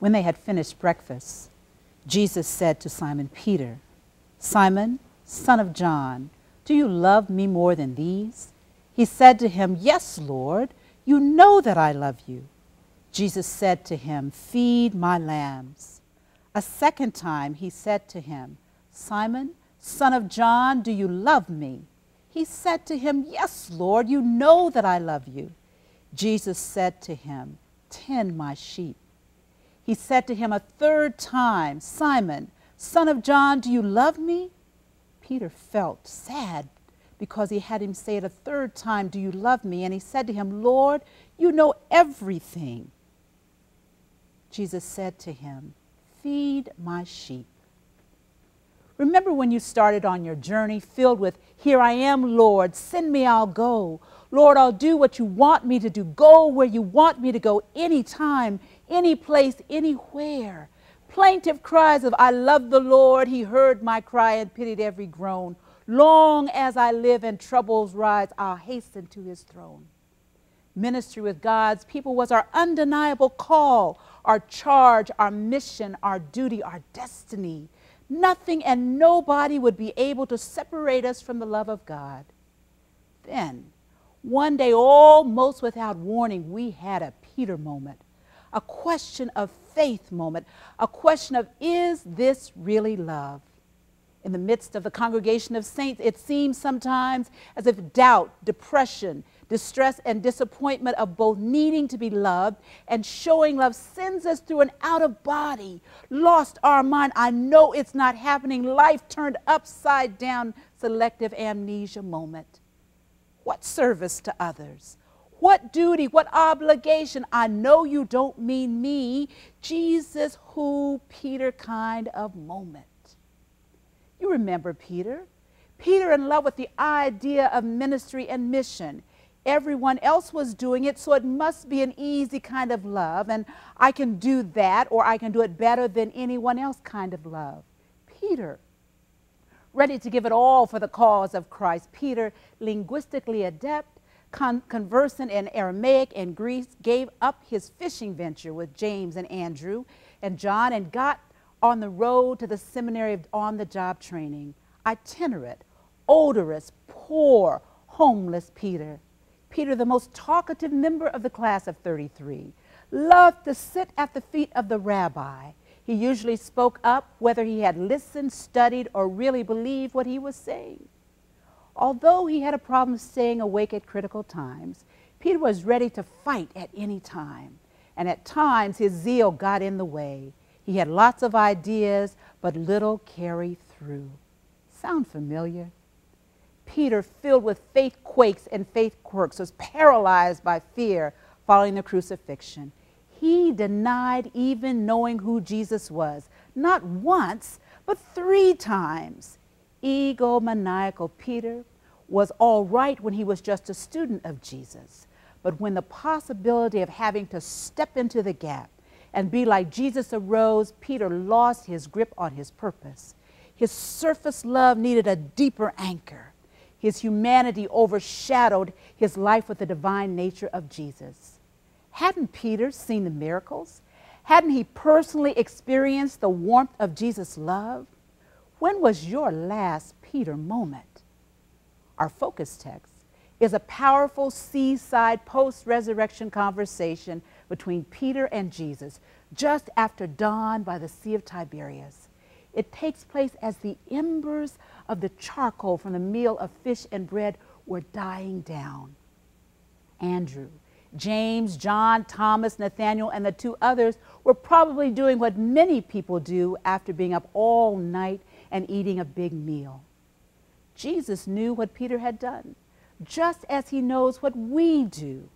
When they had finished breakfast, Jesus said to Simon Peter, "Simon, son of John, do you love me more than these?" He said to him, "Yes, Lord, you know that I love you." Jesus said to him, "Feed my lambs." A second time he said to him, "Simon, son of John, do you love me?" He said to him, "Yes, Lord, you know that I love you." Jesus said to him, "Tend my sheep." He said to him a third time, "Simon, son of John, do you love me?" Peter felt sad because he had him say it a third time, "Do you love me?" And he said to him, "Lord, you know everything." Jesus said to him, "Feed my sheep." Remember when you started on your journey filled with, "Here I am, Lord, send me, I'll go. Lord, I'll do what you want me to do, go where you want me to go, anytime, any place, anywhere." Plaintive cries of, "I love the Lord, he heard my cry and pitied every groan. Long as I live and troubles rise, I'll hasten to his throne." Ministry with God's people was our undeniable call, our charge, our mission, our duty, our destiny. Nothing and nobody would be able to separate us from the love of God. Then, one day, almost without warning, we had a Peter moment, a question of faith moment, a question of, is this really love? In the midst of the congregation of saints, it seems sometimes as if doubt, depression, distress, and disappointment of both needing to be loved and showing love sends us through an out-of-body, lost our mind. I know it's not happening. Life turned upside down, selective amnesia moment. What service to others? What duty? What obligation? I know you don't mean me. Jesus, who, Peter kind of moment. You remember Peter. Peter in love with the idea of ministry and mission. Everyone else was doing it, so it must be an easy kind of love, and I can do that, or I can do it better than anyone else kind of love. Peter, ready to give it all for the cause of Christ. Peter, linguistically adept, conversant in Aramaic and Greek, gave up his fishing venture with James and Andrew and John and got on the road to the seminary of on-the-job training. Itinerant, odorous, poor, homeless Peter. Peter, the most talkative member of the class of 33, loved to sit at the feet of the rabbi. He usually spoke up whether he had listened, studied, or really believed what he was saying. Although he had a problem staying awake at critical times, Peter was ready to fight at any time. And at times his zeal got in the way. He had lots of ideas, but little carry through. Sound familiar? Peter, filled with faith quakes and faith quirks, was paralyzed by fear following the crucifixion. He denied even knowing who Jesus was, not once, but 3 times. Egomaniacal Peter was all right when he was just a student of Jesus, but when the possibility of having to step into the gap and be like Jesus arose, Peter lost his grip on his purpose. His surface love needed a deeper anchor. His humanity overshadowed his life with the divine nature of Jesus. Hadn't Peter seen the miracles? Hadn't he personally experienced the warmth of Jesus' love? When was your last Peter moment? Our focus text is a powerful seaside post-resurrection conversation between Peter and Jesus just after dawn by the Sea of Tiberias. It takes place as the embers of the charcoal from the meal of fish and bread were dying down. Andrew, James, John, Thomas, Nathaniel, and the 2 others were probably doing what many people do after being up all night and eating a big meal. Jesus knew what Peter had done, just as he knows what we do.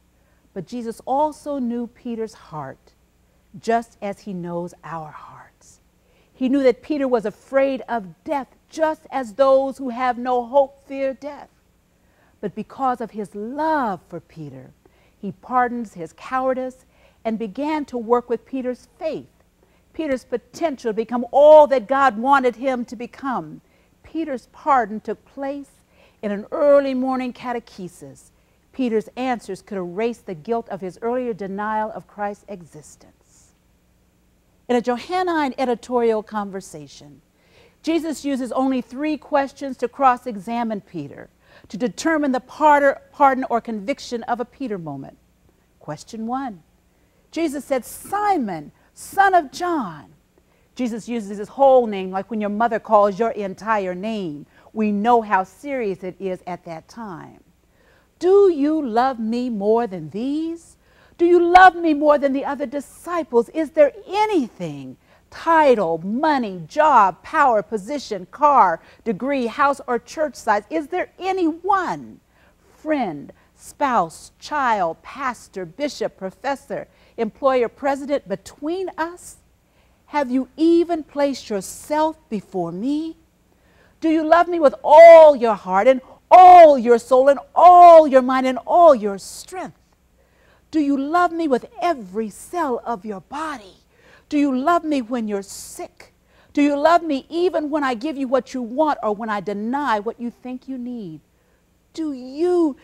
But Jesus also knew Peter's heart, just as he knows our hearts. He knew that Peter was afraid of death, just as those who have no hope fear death. But because of his love for Peter, he pardons his cowardice and began to work with Peter's faith, Peter's potential to become all that God wanted him to become. Peter's pardon took place in an early morning catechesis. Peter's answers could erase the guilt of his earlier denial of Christ's existence. In a Johannine editorial conversation, Jesus uses only 3 questions to cross-examine Peter to determine the pardon or conviction of a Peter moment. Question 1. Jesus said, "Simon, son of John." Jesus uses his whole name, like when your mother calls your entire name. We know how serious it is at that time. "Do you love me more than these? Do you love me more than the other disciples? Is there anything, title, money, job, power, position, car, degree, house, or church size, is there anyone, friend, spouse, child, pastor, bishop, professor, employer, president, between us? Have you even placed yourself before me? Do you love me with all your heart and all your soul and all your mind and all your strength? Do you love me with every cell of your body? Do you love me when you're sick? Do you love me even when I give you what you want or when I deny what you think you need? Do you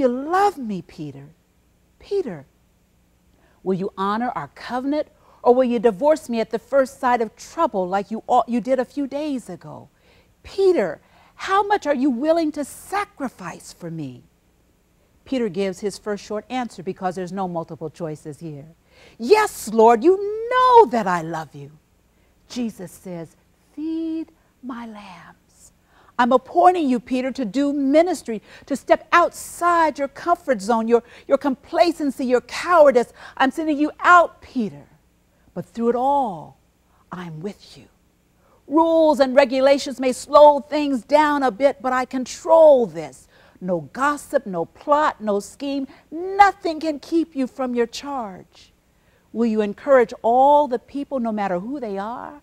love me, Peter? Peter, will you honor our covenant, or will you divorce me at the first sight of trouble like you did a few days ago? Peter, how much are you willing to sacrifice for me? Peter gives his first short answer because there's no multiple choices here. "Yes, Lord, you know that I love you." Jesus says, "Feed my lambs." I'm appointing you, Peter, to do ministry, to step outside your comfort zone, your complacency, your cowardice. I'm sending you out, Peter. But through it all, I'm with you. Rules and regulations may slow things down a bit, but I control this. No gossip, no plot, no scheme. Nothing can keep you from your charge. Will you encourage all the people, no matter who they are?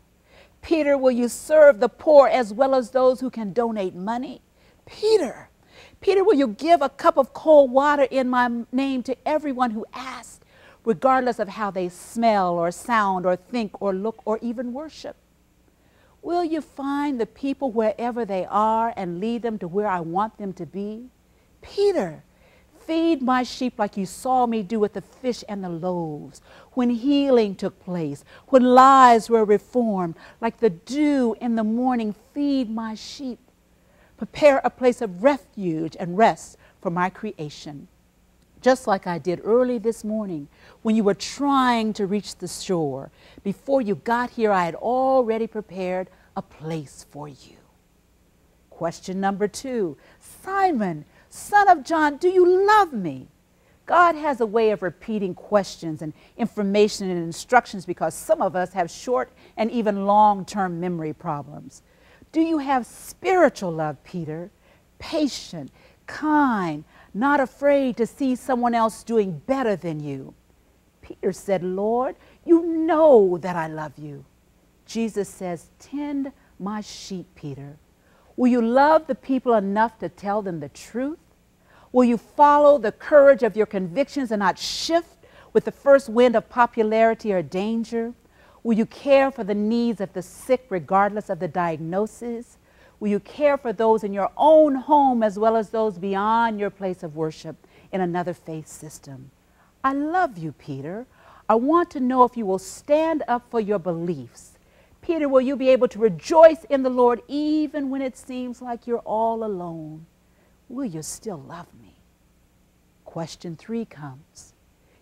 Peter, will you serve the poor as well as those who can donate money? Peter, will you give a cup of cold water in my name to everyone who asks, regardless of how they smell or sound or think or look or even worship? Will you find the people wherever they are and lead them to where I want them to be? Peter, feed my sheep like you saw me do with the fish and the loaves, when healing took place, when lives were reformed, like the dew in the morning. Feed my sheep. Prepare a place of refuge and rest for my creation, just like I did early this morning when you were trying to reach the shore. Before you got here, I had already prepared a place for you. Question number 2, Simon, son of John, do you love me? God has a way of repeating questions and information and instructions because some of us have short and even long-term memory problems. Do you have spiritual love, Peter? Patient, kind, not afraid to see someone else doing better than you. Peter said, Lord, you know that I love you. Jesus says, tend my sheep, Peter. Will you love the people enough to tell them the truth? Will you follow the courage of your convictions and not shift with the first wind of popularity or danger? Will you care for the needs of the sick regardless of the diagnosis? Will you care for those in your own home as well as those beyond your place of worship in another faith system? I love you, Peter. I want to know if you will stand up for your beliefs. Peter, will you be able to rejoice in the Lord even when it seems like you're all alone? Will you still love me? Question 3 comes.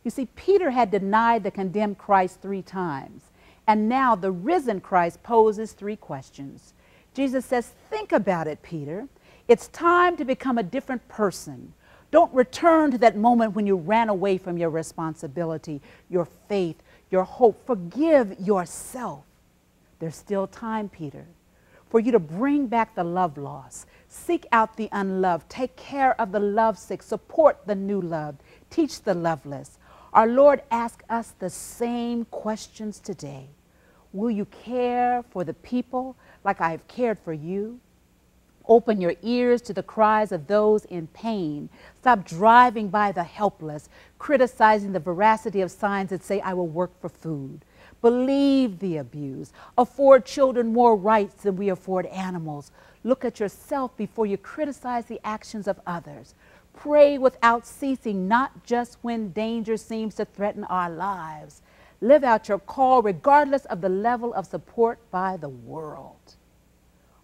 You see, Peter had denied the condemned Christ 3 times, and now the risen Christ poses 3 questions. Jesus says, think about it, Peter. It's time to become a different person. Don't return to that moment when you ran away from your responsibility, your faith, your hope. Forgive yourself. There's still time, Peter, for you to bring back the love lost. Seek out the unloved. Take care of the lovesick. Support the new loved. Teach the loveless. Our Lord asks us the same questions today. Will you care for the people like I have cared for you? Open your ears to the cries of those in pain. Stop driving by the helpless, criticizing the veracity of signs that say, I will work for food. Believe the abused. Afford children more rights than we afford animals. Look at yourself before you criticize the actions of others. Pray without ceasing, not just when danger seems to threaten our lives. live out your call regardless of the level of support by the world.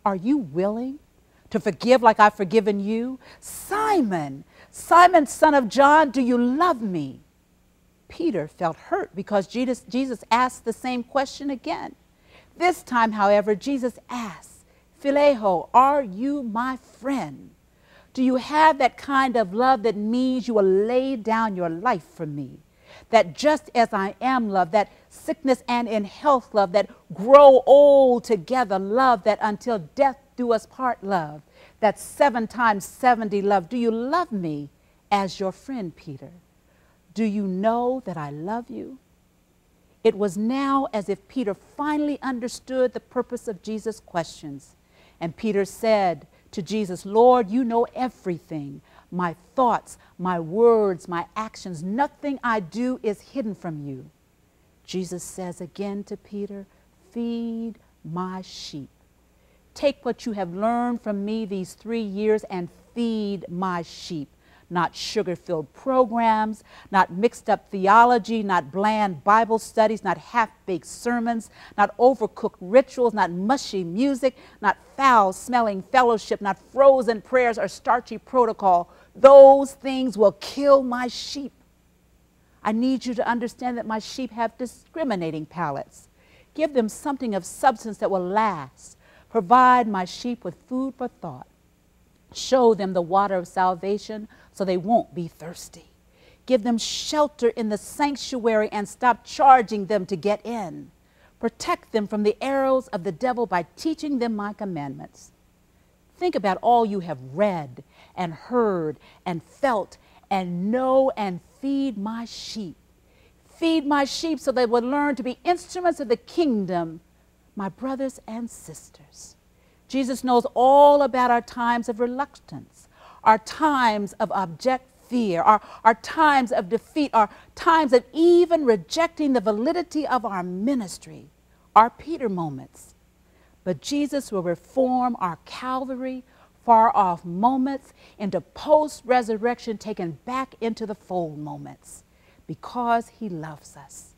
Are you willing to forgive like I've forgiven you? Simon, Simon, son of John, do you love me? Peter felt hurt because Jesus asked the same question again. This time, however, Jesus asked, Phileo, are you my friend? Do you have that kind of love that means you will lay down your life for me? That just as I am love, that sickness and in health love, that grow old together love, that until death do us part love, that 7 times 70 love. Do you love me as your friend, Peter? Do you know that I love you? It was now as if Peter finally understood the purpose of Jesus' questions. And Peter said to Jesus, Lord, you know everything. My thoughts, my words, my actions, nothing I do is hidden from you. Jesus says again to Peter, feed my sheep. Take what you have learned from me these 3 years and feed my sheep. Not sugar-filled programs, not mixed-up theology, not bland Bible studies, not half-baked sermons, not overcooked rituals, not mushy music, not foul-smelling fellowship, not frozen prayers or starchy protocol. Those things will kill my sheep. I need you to understand that my sheep have discriminating palates. Give them something of substance that will last. Provide my sheep with food for thought. Show them the water of salvation so they won't be thirsty. Give them shelter in the sanctuary and stop charging them to get in. Protect them from the arrows of the devil by teaching them my commandments. Think about all you have read and heard and felt and know and feed my sheep. Feed my sheep so they will learn to be instruments of the kingdom, my brothers and sisters. Jesus knows all about our times of reluctance, our times of abject fear, our times of defeat, our times of even rejecting the validity of our ministry, our Peter moments. But Jesus will reform our Calvary, far-off moments into post-resurrection, taken back into the fold moments, because he loves us.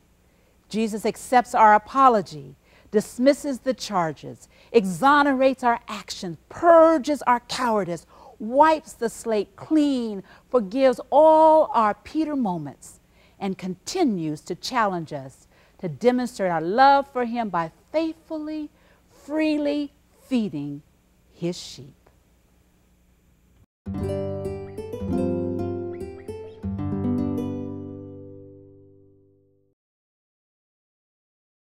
Jesus accepts our apology, dismisses the charges, exonerates our actions, purges our cowardice, wipes the slate clean, forgives all our Peter moments, and continues to challenge us to demonstrate our love for him by faithfully, freely feeding his sheep.